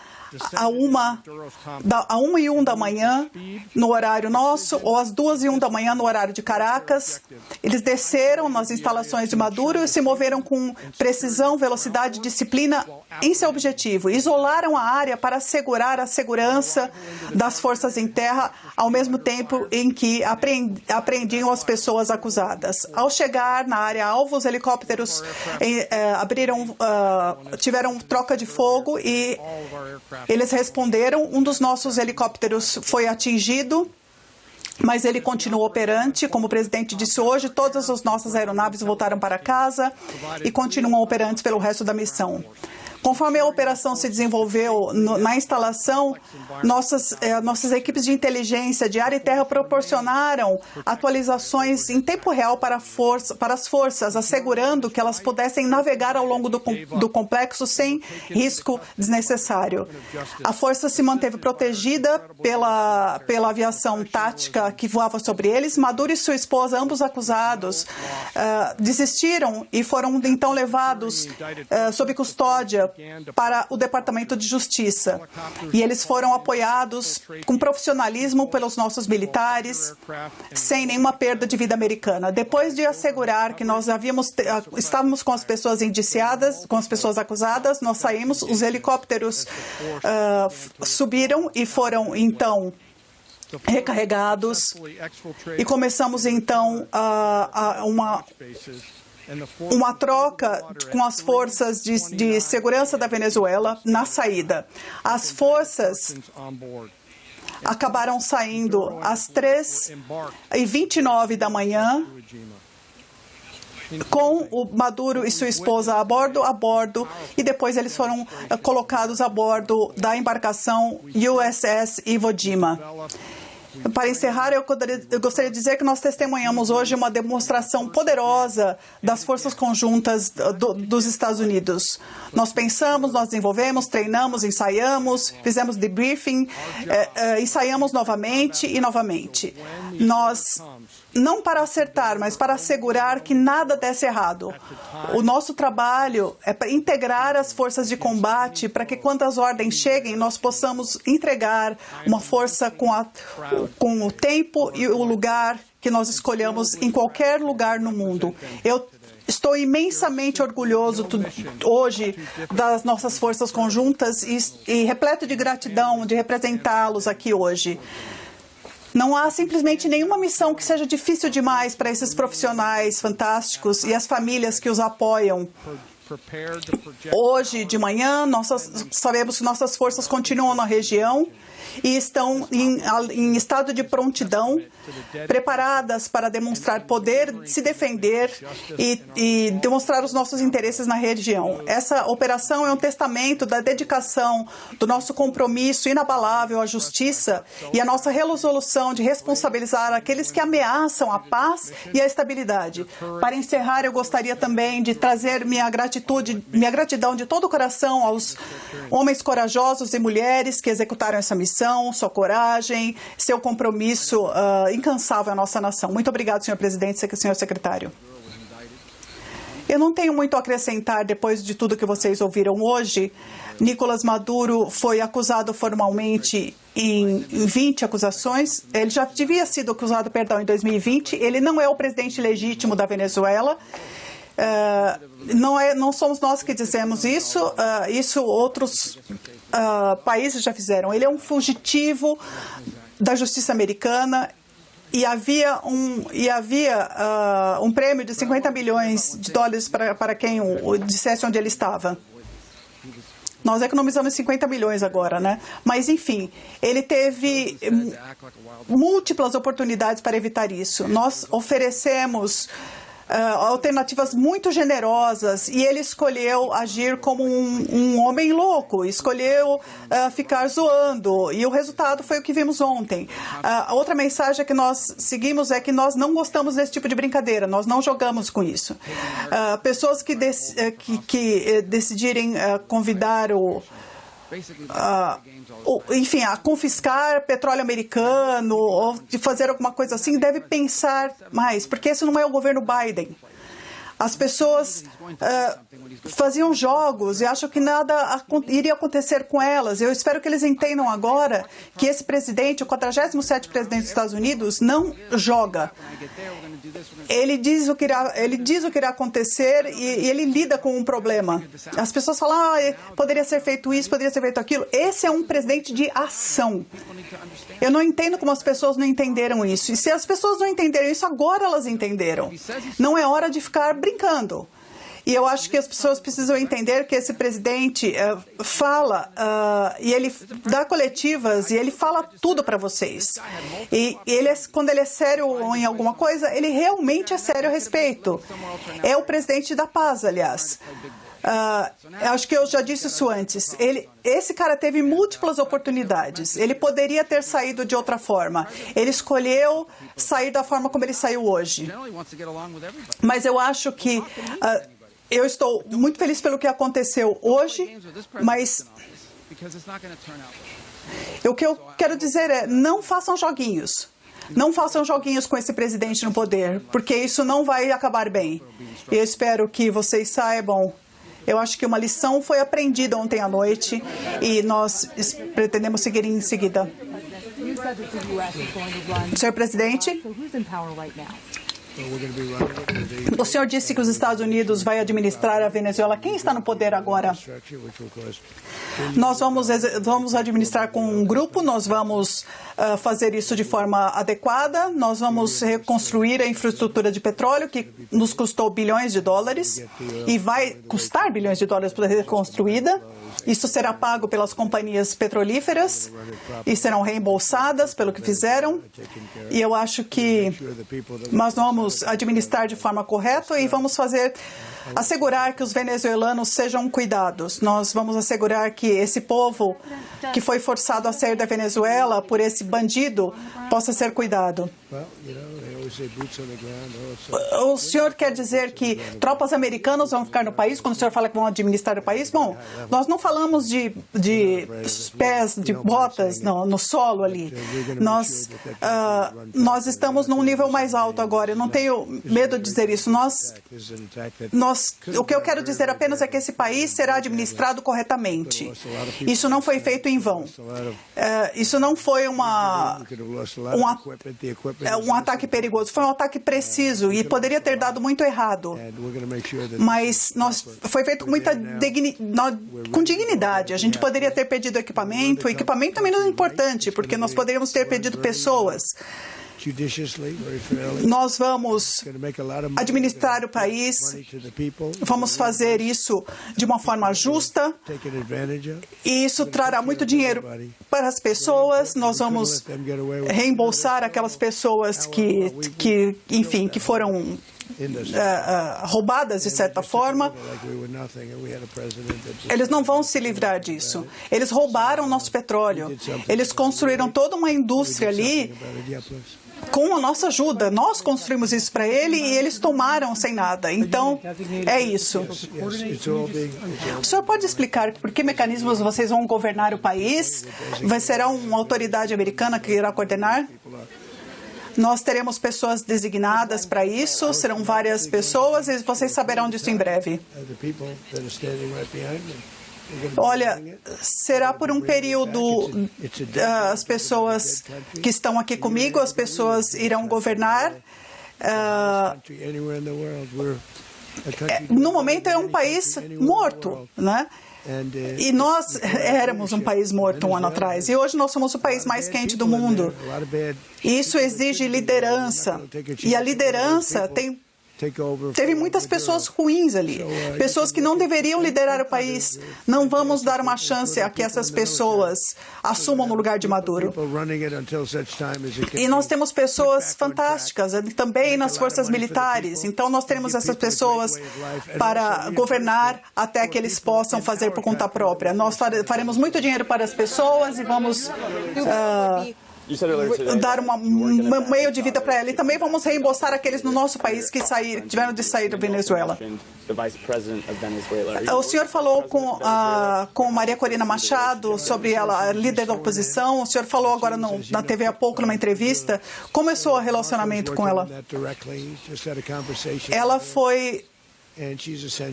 a 1h01 da manhã, no horário nosso, ou às 2h01 da manhã, no horário de Caracas. Eles desceram nas instalações de Maduro e se moveram com precisão, velocidade e disciplina em seu objetivo. Isolaram a área para assegurar a segurança das forças em terra, ao mesmo tempo em que apreendiam as pessoas acusadas. Ao chegar na área alvo, os helicópteros tiveram troca de fogo e eles responderam. Um dos nossos helicópteros foi atingido, mas ele continuou operante. Como o presidente disse hoje, todas as nossas aeronaves voltaram para casa e continuam operantes pelo resto da missão. Conforme a operação se desenvolveu na instalação, nossas equipes de inteligência de ar e terra proporcionaram atualizações em tempo real para as forças, assegurando que elas pudessem navegar ao longo do complexo sem risco desnecessário. A força se manteve protegida pela aviação tática que voava sobre eles. Maduro e sua esposa, ambos acusados, desistiram e foram então levados sob custódia para o Departamento de Justiça. E eles foram apoiados com profissionalismo pelos nossos militares, sem nenhuma perda de vida americana. Depois de assegurar que nós estávamos com as pessoas indiciadas, com as pessoas acusadas, nós saímos, os helicópteros subiram e foram, então, recarregados e começamos, então, uma troca com as forças de segurança da Venezuela na saída. As forças acabaram saindo às 3h29 da manhã, com o Maduro e sua esposa a bordo, e depois eles foram colocados a bordo da embarcação USS Iwo Jima. Para encerrar, eu gostaria de dizer que nós testemunhamos hoje uma demonstração poderosa das forças conjuntas dos Estados Unidos. Nós pensamos, nós desenvolvemos, treinamos, ensaiamos, fizemos debriefing, ensaiamos novamente e novamente. Nós, não para acertar, mas para assegurar que nada desse errado. O nosso trabalho é para integrar as forças de combate para que, quando as ordens cheguem, nós possamos entregar uma força com o tempo e o lugar que nós escolhamos em qualquer lugar no mundo. Eu estou imensamente orgulhoso hoje das nossas forças conjuntas e repleto de gratidão de representá-los aqui hoje. Não há simplesmente nenhuma missão que seja difícil demais para esses profissionais fantásticos e as famílias que os apoiam. Hoje de manhã, sabemos que nossas forças continuam na região e estão em estado de prontidão, preparadas para demonstrar poder, se defender e demonstrar os nossos interesses na região. Essa operação é um testamento da dedicação, do nosso compromisso inabalável à justiça e a nossa resolução de responsabilizar aqueles que ameaçam a paz e a estabilidade. Para encerrar, eu gostaria também de trazer minha gratidão de todo o coração aos homens corajosos e mulheres que executaram essa missão, sua coragem, seu compromisso incansável à nossa nação. Muito obrigado, senhor presidente, senhor secretário. Eu não tenho muito a acrescentar depois de tudo que vocês ouviram hoje. Nicolás Maduro foi acusado formalmente em 20 acusações. Ele já havia sido acusado, em 2020. Ele não é o presidente legítimo da Venezuela. Não somos nós que dizemos isso. Isso outros países já fizeram. Ele é um fugitivo da justiça americana. E havia um prêmio de 50 milhões de dólares para quem dissesse onde ele estava. Nós economizamos 50 milhões agora, né? Mas, enfim, ele teve múltiplas oportunidades para evitar isso. Nós oferecemos alternativas muito generosas e ele escolheu agir como um homem louco, escolheu ficar zoando e o resultado foi o que vimos ontem. A outra mensagem que nós seguimos é que nós não gostamos desse tipo de brincadeira, nós não jogamos com isso. Pessoas que decidirem convidar enfim, a confiscar petróleo americano ou de fazer alguma coisa assim, deve pensar mais, porque esse não é o governo Biden. As pessoas faziam jogos e acham que nada iria acontecer com elas. Eu espero que eles entendam agora que esse presidente, o 47º presidente dos Estados Unidos, não joga. Ele diz o que irá acontecer e ele lida com um problema. As pessoas falam, poderia ser feito isso, poderia ser feito aquilo. Esse é um presidente de ação. Eu não entendo como as pessoas não entenderam isso. E se as pessoas não entenderam isso, agora elas entenderam. Não é hora de ficar brincando. E eu acho que as pessoas precisam entender que esse presidente fala e ele dá coletivas e ele fala tudo para vocês. E quando ele é sério em alguma coisa, ele realmente é sério a respeito. É o presidente da paz, aliás. Acho que eu já disse isso antes. Esse cara teve múltiplas oportunidades. Ele poderia ter saído de outra forma. Ele escolheu sair da forma como ele saiu hoje. Mas eu acho que eu estou muito feliz pelo que aconteceu hoje, mas o que eu quero dizer é, não façam joguinhos. Não façam joguinhos com esse presidente no poder, porque isso não vai acabar bem. Eu espero que vocês saibam. Eu acho que uma lição foi aprendida ontem à noite e nós pretendemos seguir em seguida. Senhor presidente, o senhor disse que os Estados Unidos vai administrar a Venezuela. Quem está no poder agora? Nós vamos administrar com um grupo, nós vamos fazer isso de forma adequada, nós vamos reconstruir a infraestrutura de petróleo, que nos custou bilhões de dólares, e vai custar bilhões de dólares para ser reconstruída. Isso será pago pelas companhias petrolíferas e serão reembolsadas pelo que fizeram. E eu acho que nós vamos administrar de forma correta e vamos assegurar que os venezuelanos sejam cuidados. Nós vamos assegurar que esse povo que foi forçado a sair da Venezuela por esse bandido possa ser cuidado. O senhor quer dizer que tropas americanas vão ficar no país quando o senhor fala que vão administrar o país? Bom, nós não falamos de pés, de botas no solo ali. Nós estamos num nível mais alto agora. Eu não tenho medo de dizer isso. O que eu quero dizer apenas é que esse país será administrado corretamente. Isso não foi feito em vão. Isso não foi um ataque perigoso. Foi um ataque preciso e poderia ter dado muito errado. Mas foi feito com dignidade. A gente poderia ter pedido equipamento. O equipamento também não é importante, porque nós poderíamos ter pedido pessoas. Nós vamos administrar o país, vamos fazer isso de uma forma justa, e isso trará muito dinheiro para as pessoas. Nós vamos reembolsar aquelas pessoas que foram roubadas de certa forma. Eles não vão se livrar disso. Eles roubaram nosso petróleo. Eles construíram toda uma indústria ali com a nossa ajuda. Nós construímos isso para ele e eles tomaram sem nada. Então, é isso. O senhor pode explicar por que mecanismos vocês vão governar o país? Será uma autoridade americana que irá coordenar? Nós teremos pessoas designadas para isso, serão várias pessoas e vocês saberão disso em breve. Olha, será por um período, as pessoas que estão aqui comigo, as pessoas irão governar. No momento é um país morto, né? E nós éramos um país morto um ano atrás, e hoje nós somos o país mais quente do mundo. Isso exige liderança, e a liderança teve muitas pessoas ruins ali, pessoas que não deveriam liderar o país. Não vamos dar uma chance a que essas pessoas assumam no lugar de Maduro. E nós temos pessoas fantásticas também nas forças militares. Então nós teremos essas pessoas para governar até que eles possam fazer por conta própria. Nós faremos muito dinheiro para as pessoas e vamos dar um meio de vida para ela. E também vamos reembolsar aqueles no nosso país que tiveram de sair da Venezuela. O senhor falou com Maria Corina Machado sobre ela, a líder da oposição. O senhor falou agora na TV há pouco, numa entrevista. Como é o seu relacionamento com ela? Ela foi...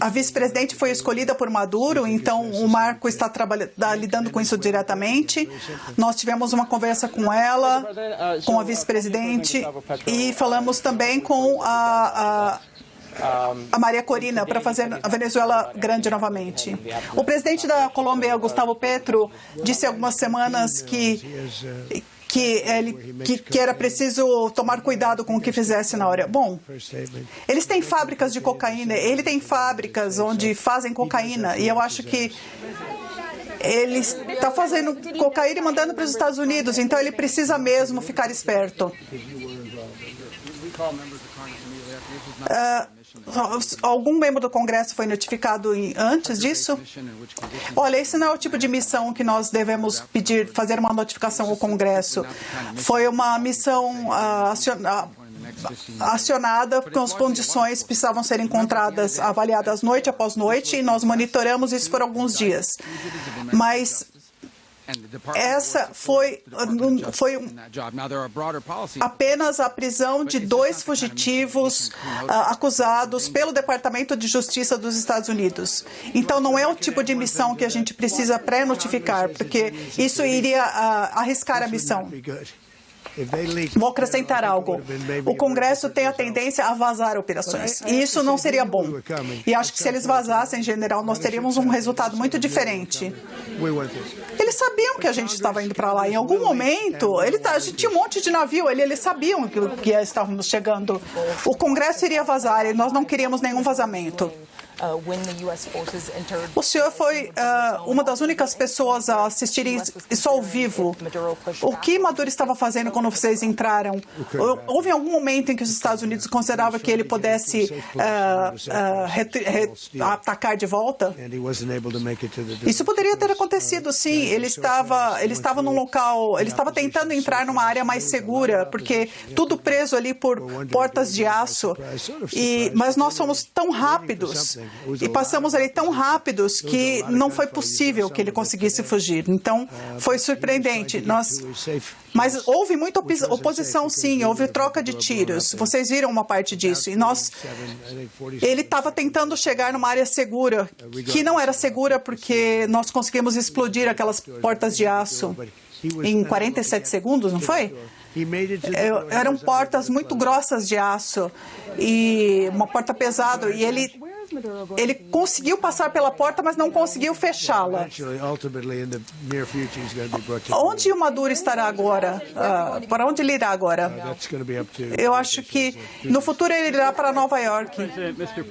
A vice-presidente foi escolhida por Maduro, então o Marco está lidando com isso diretamente. Nós tivemos uma conversa com ela, com a vice-presidente, e falamos também com a Maria Corina para fazer a Venezuela grande novamente. O presidente da Colômbia, Gustavo Petro, disse há algumas semanas que era preciso tomar cuidado com o que fizesse na hora. Bom, eles têm fábricas de cocaína, ele tem fábricas onde fazem cocaína, e eu acho que ele está fazendo cocaína e mandando para os Estados Unidos, então ele precisa mesmo ficar esperto. Algum membro do Congresso foi notificado antes disso? Olha, esse não é o tipo de missão que nós devemos fazer uma notificação ao Congresso. Foi uma missão acionada porque as condições precisavam ser encontradas, avaliadas noite após noite, e nós monitoramos isso por alguns dias. Mas essa foi apenas a prisão de 2 fugitivos acusados pelo Departamento de Justiça dos Estados Unidos. Então, não é o tipo de missão que a gente precisa pré-notificar, porque isso iria arriscar a missão. Vou acrescentar algo. O Congresso tem a tendência a vazar operações, e isso não seria bom. E acho que se eles vazassem, em geral, nós teríamos um resultado muito diferente. Eles sabiam que a gente estava indo para lá. Em algum momento, a gente tinha um monte de navio, eles sabiam que estávamos chegando. O Congresso iria vazar, e nós não queríamos nenhum vazamento. O senhor foi uma das únicas pessoas a assistirem isso ao vivo. O que Maduro estava fazendo quando vocês entraram? Houve algum momento em que os Estados Unidos consideravam que ele pudesse atacar de volta? Isso poderia ter acontecido, sim. Ele estava num local, ele estava tentando entrar numa área mais segura, porque tudo preso ali por portas de aço. Mas nós somos tão rápidos e passamos ali tão rápidos que não foi possível que ele conseguisse fugir. Então, foi surpreendente. Mas houve muita oposição, sim. Houve troca de tiros. Vocês viram uma parte disso. Ele estava tentando chegar numa área segura, que não era segura porque nós conseguimos explodir aquelas portas de aço em 47 segundos, não foi? Eram portas muito grossas de aço e uma porta pesada, e ele ele conseguiu passar pela porta, mas não conseguiu fechá-la. Onde o Maduro estará agora? Para onde ele irá agora? Eu acho que no futuro ele irá para Nova York.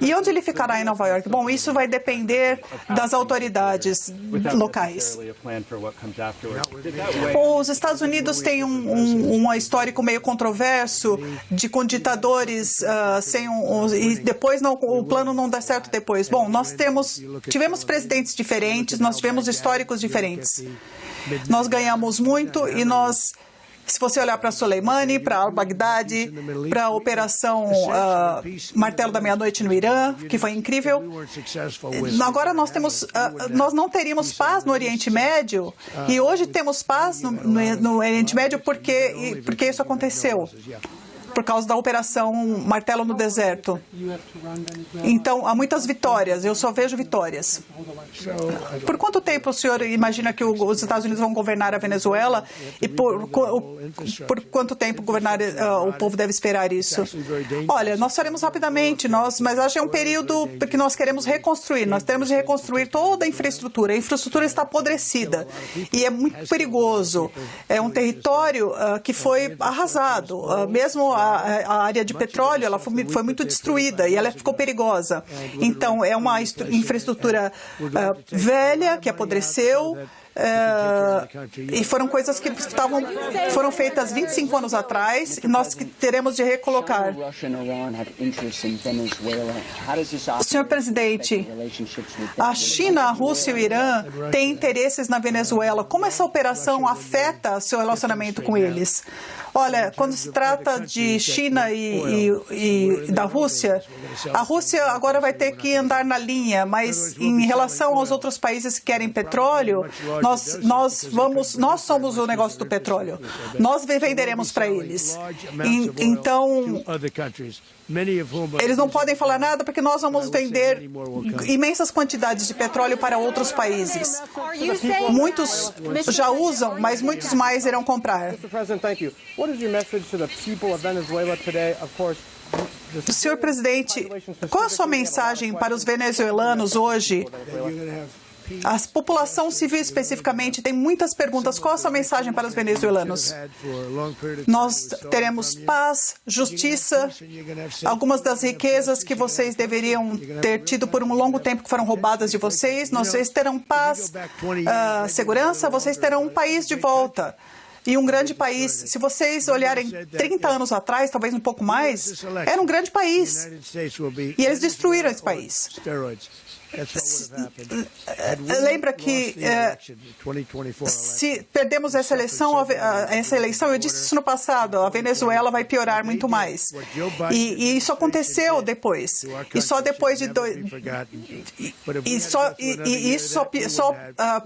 E onde ele ficará em Nova York? Bom, isso vai depender das autoridades locais. Os Estados Unidos têm um histórico meio controverso com ditadores e depois o plano não dá certo depois. Bom, nós tivemos presidentes diferentes, nós tivemos históricos diferentes. Nós ganhamos muito e se você olhar para Soleimani, para al-Baghdadi, para a Operação Martelo da Meia-Noite no Irã, que foi incrível. Agora nós não teríamos paz no Oriente Médio e hoje temos paz no Oriente Médio porque isso aconteceu. Por causa da Operação Martelo no Deserto. Então, há muitas vitórias, eu só vejo vitórias. Por quanto tempo o senhor imagina que os Estados Unidos vão governar a Venezuela e por quanto tempo o povo deve esperar isso? Olha, nós faremos rapidamente, mas acho que é um período que nós queremos reconstruir. Nós temos de reconstruir toda a infraestrutura. A infraestrutura está apodrecida e é muito perigoso. É um território que foi arrasado, mesmo a área de petróleo ela foi muito destruída e ela ficou perigosa. Então, é uma infraestrutura velha, que apodreceu, e foram coisas que foram feitas 25 anos atrás e nós teremos de recolocar. Senhor presidente, a China, a Rússia e o Irã têm interesses na Venezuela. Como essa operação afeta seu relacionamento com eles? Olha, quando se trata de China e da Rússia, a Rússia agora vai ter que andar na linha, mas em relação aos outros países que querem petróleo, nós somos o negócio do petróleo. Nós venderemos para eles. Então, eles não podem falar nada porque nós vamos vender imensas quantidades de petróleo para outros países. Muitos já usam, mas muitos mais irão comprar. Senhor presidente, qual é a sua mensagem para os venezuelanos hoje? A população civil especificamente tem muitas perguntas. Qual é a sua mensagem para os venezuelanos? Nós teremos paz, justiça, algumas das riquezas que vocês deveriam ter tido por um longo tempo que foram roubadas de vocês. Vocês terão paz, segurança, vocês terão um país de volta. E um grande país. Se vocês olharem 30 anos atrás, talvez um pouco mais, era um grande país. E eles destruíram esse país. Lembra que se perdemos essa eleição, eu disse isso no passado, a Venezuela vai piorar muito mais. E isso aconteceu depois. E só depois de isso só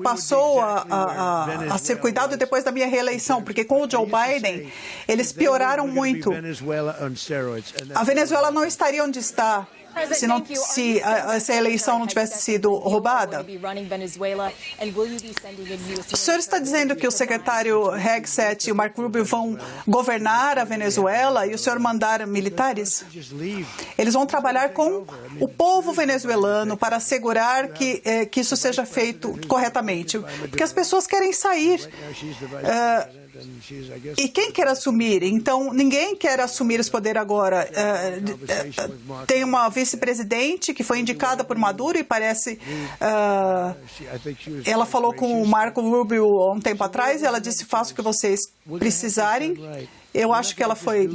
passou a ser cuidado depois da minha reeleição, porque com o Joe Biden, eles pioraram muito. A Venezuela não estaria onde está se essa eleição não tivesse sido roubada. O senhor está dizendo que o secretário Hegseth e o Marco Rubio vão governar a Venezuela e o senhor mandar militares? Eles vão trabalhar com o povo venezuelano para assegurar que isso seja feito corretamente. Porque as pessoas querem sair. E quem quer assumir? Então, ninguém quer assumir esse poder agora. Tem uma vice-presidente que foi indicada por Maduro e parece... ela falou com o Marco Rubio há um tempo atrás e ela disse, faço o que vocês precisarem. Eu acho que ela foi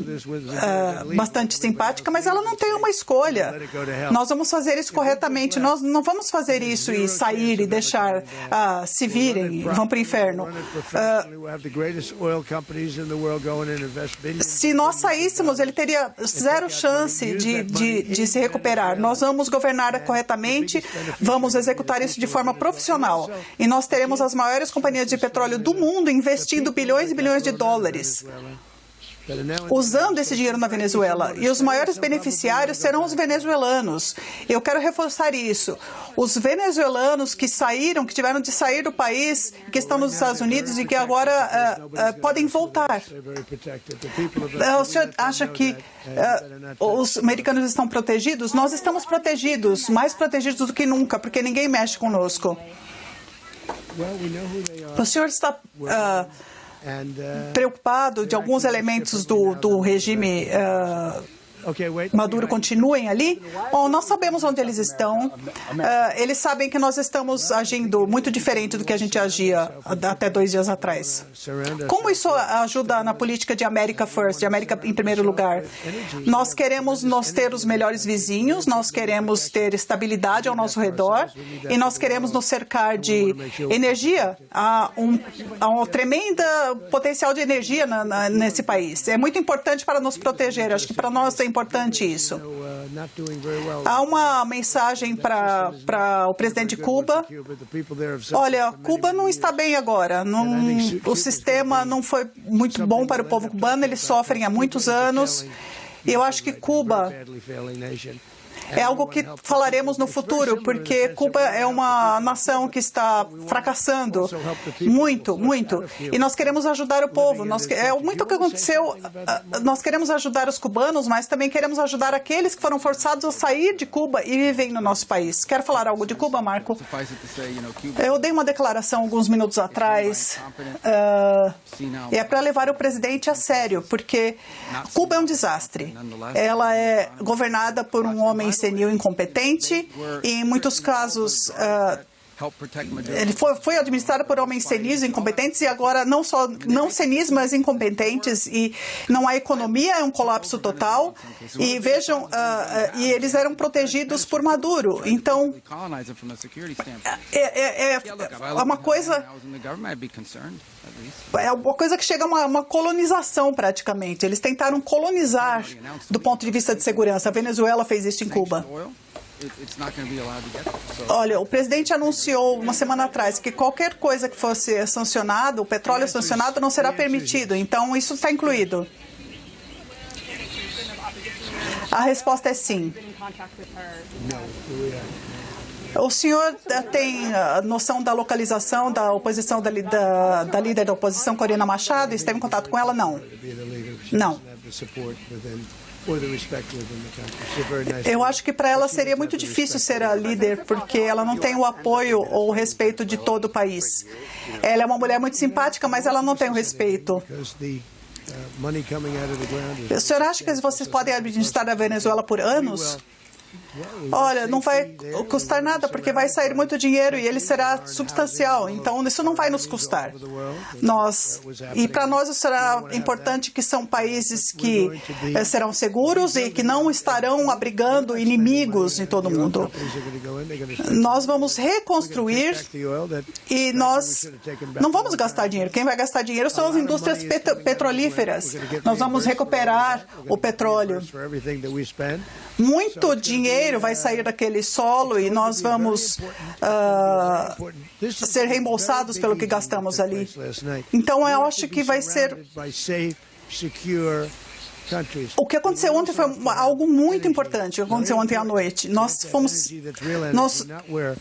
bastante simpática, mas ela não tem uma escolha. Nós vamos fazer isso corretamente. Nós não vamos fazer isso e sair e deixar se virem, vão para o inferno. Se nós saíssemos, ele teria zero chance de se recuperar. Nós vamos governar corretamente, vamos executar isso de forma profissional. E nós teremos as maiores companhias de petróleo do mundo investindo bilhões e bilhões de dólares. usando esse dinheiro na Venezuela. E os maiores beneficiários serão os venezuelanos. Eu quero reforçar isso. Os venezuelanos que saíram, que tiveram de sair do país, que estão nos Estados Unidos e que agora podem voltar. O senhor acha que os americanos estão protegidos? Nós estamos protegidos, mais protegidos do que nunca, porque ninguém mexe conosco. O senhor está preocupado de alguns elementos do regime Maduro continuem ali? Bom, nós sabemos onde eles estão. Eles sabem que nós estamos agindo muito diferente do que a gente agia até 2 dias atrás. Como isso ajuda na política de America First, de América em primeiro lugar? Nós queremos ter os melhores vizinhos, nós queremos ter estabilidade ao nosso redor e nós queremos nos cercar de energia. Há um tremendo potencial de energia nesse país. É muito importante para nos proteger. Acho que para nós é importante isso. Há uma mensagem para o presidente de Cuba. Olha, Cuba não está bem agora. O sistema não foi muito bom para o povo cubano. Eles sofrem há muitos anos. E eu acho que Cuba é algo que falaremos no futuro, porque Cuba é uma nação que está fracassando muito, muito. E nós queremos ajudar o povo. É muito o que aconteceu. Nós queremos ajudar os cubanos, mas também queremos ajudar aqueles que foram forçados a sair de Cuba e vivem no nosso país. Quer falar algo de Cuba, Marco? Eu dei uma declaração alguns minutos atrás. E é para levar o presidente a sério, porque Cuba é um desastre. Ela é governada por um homem senil incompetente e, em muitos casos, ele foi administrado por homens senis incompetentes e agora não só não senis, mas incompetentes, e não há economia, é um colapso total. E vejam, e eles eram protegidos por Maduro. Então, é uma coisa que chega a uma colonização praticamente. Eles tentaram colonizar do ponto de vista de segurança. A Venezuela fez isso em Cuba. Olha, o presidente anunciou uma semana atrás que qualquer coisa que fosse sancionado, o petróleo sancionado, não será permitido. Então, isso está incluído. A resposta é sim. O senhor tem noção da localização da oposição, da líder da oposição, Corina Machado? Esteve em contato com ela? Não. Não. Eu acho que para ela seria muito difícil ser a líder, porque ela não tem o apoio ou o respeito de todo o país. Ela é uma mulher muito simpática, mas ela não tem o respeito. O senhor acha que vocês podem administrar a Venezuela por anos? Olha, não vai custar nada, porque vai sair muito dinheiro e ele será substancial. Então, isso não vai nos custar. E para nós será importante que são países que serão seguros e que não estarão abrigando inimigos em todo o mundo. Nós vamos reconstruir e nós não vamos gastar dinheiro. Quem vai gastar dinheiro são as indústrias petrolíferas. Nós vamos recuperar o petróleo. Muito dinheiro vai sair daquele solo e nós vamos ser reembolsados pelo que gastamos ali. Então, eu acho que vai ser... O que aconteceu ontem foi algo muito importante. O que aconteceu ontem à noite. Nós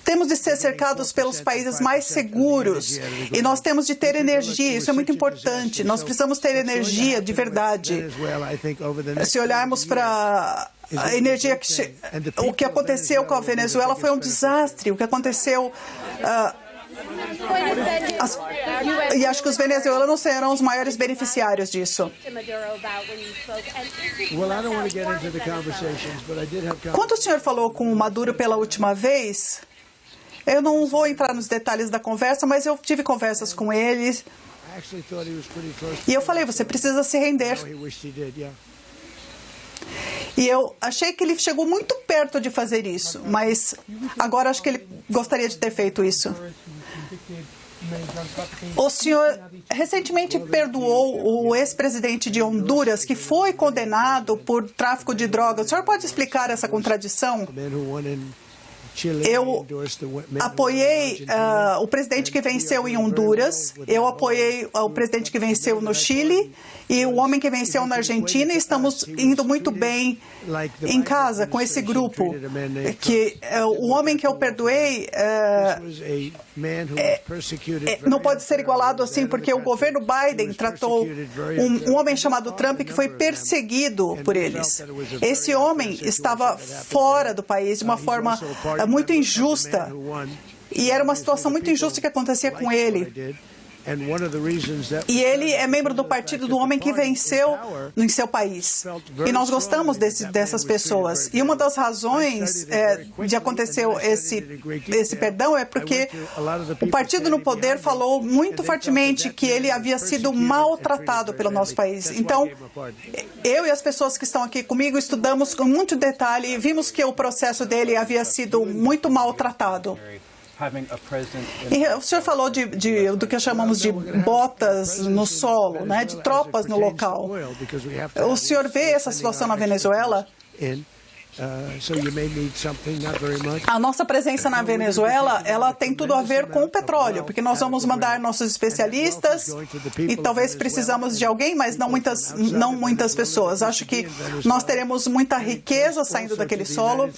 temos de ser cercados pelos países mais seguros e nós temos de ter energia. Isso é muito importante. Nós precisamos ter energia de verdade. Se olharmos para a energia o que aconteceu com a Venezuela foi um desastre. O que aconteceu... E acho que os venezuelanos serão os maiores beneficiários disso. Quando o senhor falou com o Maduro pela última vez, eu não vou entrar nos detalhes da conversa, mas eu tive conversas com ele. E eu falei, você precisa se render. E eu achei que ele chegou muito perto de fazer isso, mas agora acho que ele gostaria de ter feito isso. O senhor recentemente perdoou o ex-presidente de Honduras, que foi condenado por tráfico de drogas. O senhor pode explicar essa contradição? Eu apoiei o presidente que venceu em Honduras, eu apoiei o presidente que venceu no Chile e o homem que venceu na Argentina, e estamos indo muito bem em casa com esse grupo. O homem que eu perdoei não pode ser igualado assim, porque o governo Biden tratou um homem chamado Trump que foi perseguido por eles. Esse homem estava fora do país de uma forma muito injusta, e era uma situação muito injusta que acontecia com ele. E ele é membro do partido do homem que venceu em seu país. E nós gostamos dessas pessoas. E uma das razões de acontecer esse perdão é porque o partido no poder falou muito fortemente que ele havia sido maltratado pelo nosso país. Então, eu e as pessoas que estão aqui comigo estudamos com muito detalhe e vimos que o processo dele havia sido muito maltratado. E o senhor falou do que chamamos de botas no solo, né, de tropas no local. O senhor vê essa situação na Venezuela? A nossa presença na Venezuela, ela tem tudo a ver com o petróleo, porque nós vamos mandar nossos especialistas e talvez precisamos de alguém, mas não muitas pessoas. Acho que nós teremos muita riqueza saindo daquele solo,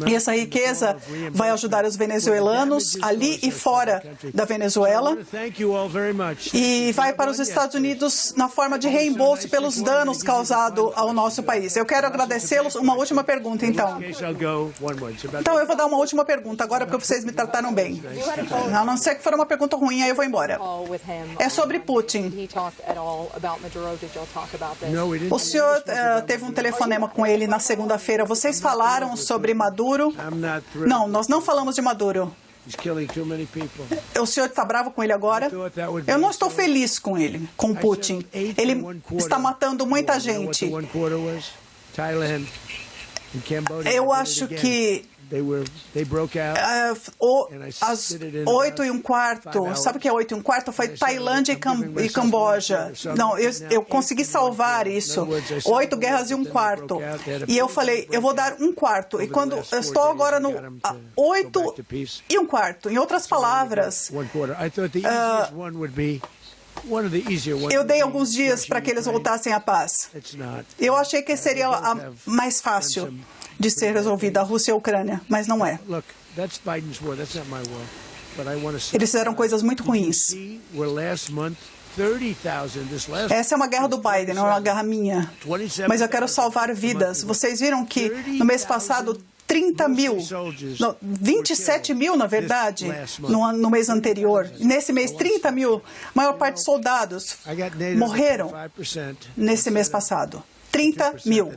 e essa riqueza vai ajudar os venezuelanos ali e fora da Venezuela, e vai para os Estados Unidos na forma de reembolso pelos danos causados ao nosso país. Eu quero agradecê-los. Uma última pergunta. Então, eu vou dar uma última pergunta agora, porque vocês me trataram bem. A não ser que for uma pergunta ruim, aí eu vou embora. É sobre Putin. O senhor teve um telefonema com ele na segunda-feira. Vocês falaram sobre Maduro? Não, nós não falamos de Maduro. O senhor está bravo com ele agora? Eu não estou feliz com ele, com Putin. Ele está matando muita gente. Eu acho que às 8h15, sabe o que é 8h15? Foi Tailândia e Camboja. Não, eu consegui salvar isso. 8 guerras e 1/4. E eu falei, eu vou dar 1/4. E quando eu estou agora no 8 1/4, em outras palavras, eu dei alguns dias para que eles voltassem à paz. Eu achei que seria a mais fácil de ser resolvida, a Rússia e a Ucrânia, mas não é. Eles fizeram coisas muito ruins. Essa é uma guerra do Biden, não é uma guerra minha. Mas eu quero salvar vidas. Vocês viram que no mês passado 27 mil, na verdade, no mês anterior. Nesse mês, 30 mil, a maior parte dos soldados morreram nesse mês passado. 30 mil.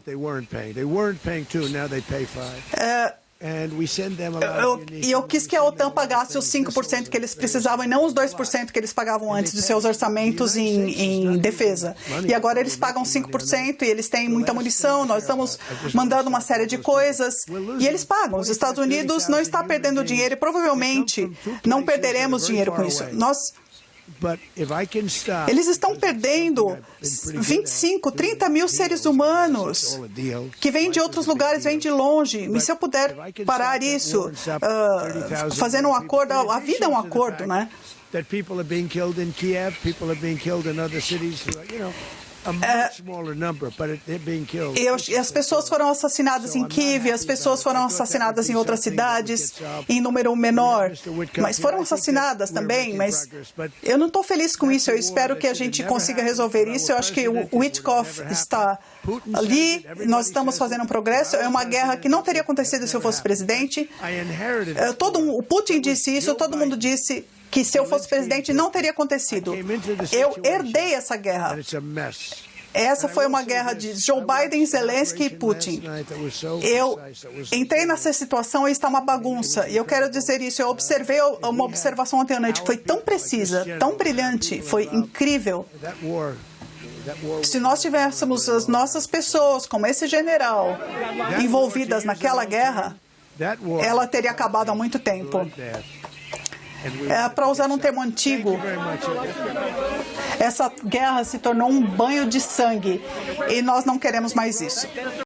E eu quis que a OTAN pagasse os 5% que eles precisavam e não os 2% que eles pagavam antes de seus orçamentos em defesa. E agora eles pagam 5% e eles têm muita munição, nós estamos mandando uma série de coisas e eles pagam. Os Estados Unidos não está perdendo dinheiro e provavelmente não perderemos dinheiro com isso. Eles estão perdendo 25, 30 mil seres humanos que vêm de outros lugares, vêm de longe. E se eu puder parar isso, fazendo um acordo, a vida é um acordo, né? E as pessoas foram assassinadas em Kiev, as pessoas foram assassinadas em outras cidades, em número menor, mas foram assassinadas também, mas eu não estou feliz com isso, eu espero que a gente consiga resolver isso. Eu acho que o Witkoff está ali, nós estamos fazendo um progresso, é uma guerra que não teria acontecido se eu fosse presidente. O Putin disse isso, todo mundo disse que se eu fosse presidente não teria acontecido. Eu herdei essa guerra. Essa foi uma guerra de Joe Biden, Zelensky e Putin. Eu entrei nessa situação e está uma bagunça. E eu quero dizer isso, eu observei uma observação ontem à noite que foi tão precisa, tão brilhante, foi incrível. Se nós tivéssemos as nossas pessoas, como esse general, envolvidas naquela guerra, ela teria acabado há muito tempo. Para usar um termo antigo, essa guerra se tornou um banho de sangue e nós não queremos mais isso.